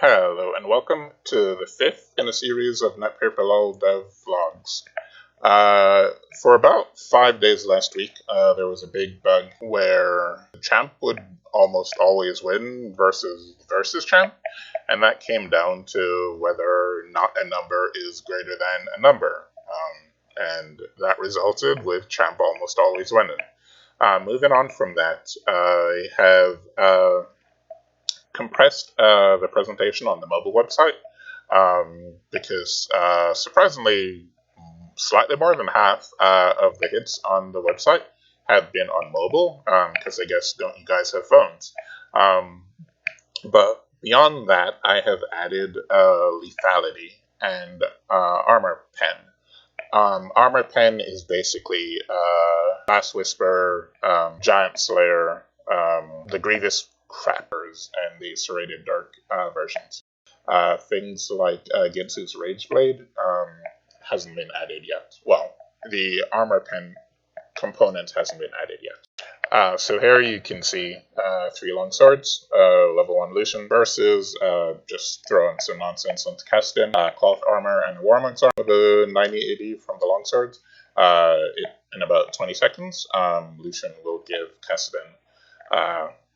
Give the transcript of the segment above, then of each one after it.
Hello and welcome to the fifth in a series of NetPaperLol dev vlogs. For about 5 days last week, there was a big bug where the champ would almost always win versus champ, and that came down to whether not a number is greater than a number, and that resulted with champ almost always winning. Moving on from that, I have compressed the presentation on the mobile website because surprisingly, slightly more than half of the hits on the website have been on mobile because I guess don't you guys have phones? But beyond that, I have added Lethality and Armor Pen. Armor Pen is basically Mass Whisper, Giant Slayer, the Grievous Crappers, and the Serrated Dark versions. Things like Ginsu's Rage Blade hasn't been added yet. Well, the Armor Pen component hasn't been added yet. So here you can see 3 longswords, level 1 Lucian versus just throwing some nonsense onto Kassadin, cloth armor and warmonk's armor with a 90 AD from the longswords. In about 20 seconds, Lucian will give Kassadin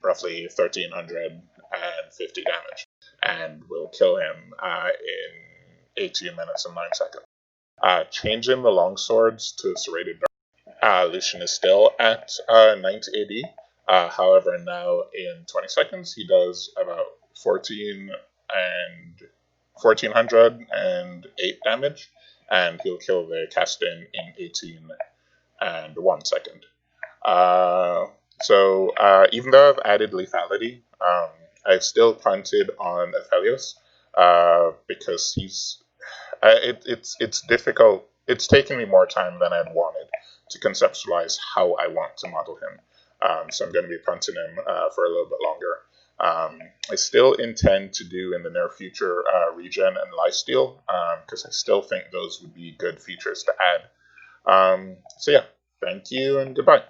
roughly 1350 damage and will kill him in 18 minutes and 9 seconds. Changing the longswords to Serrated Dark, Lucian is still at 90 AD. However, now in 20 seconds, he does about 1408 damage, and he'll kill the Kassadin in 18 and 1 second. So even though I've added Lethality, I've still punted on Aphelios because it's difficult. It's taken me more time than I'd wanted to conceptualize how I want to model him. So I'm going to be punting him for a little bit longer. I still intend to do in the near future regen and lifesteal because I still think those would be good features to add. So yeah, thank you and goodbye.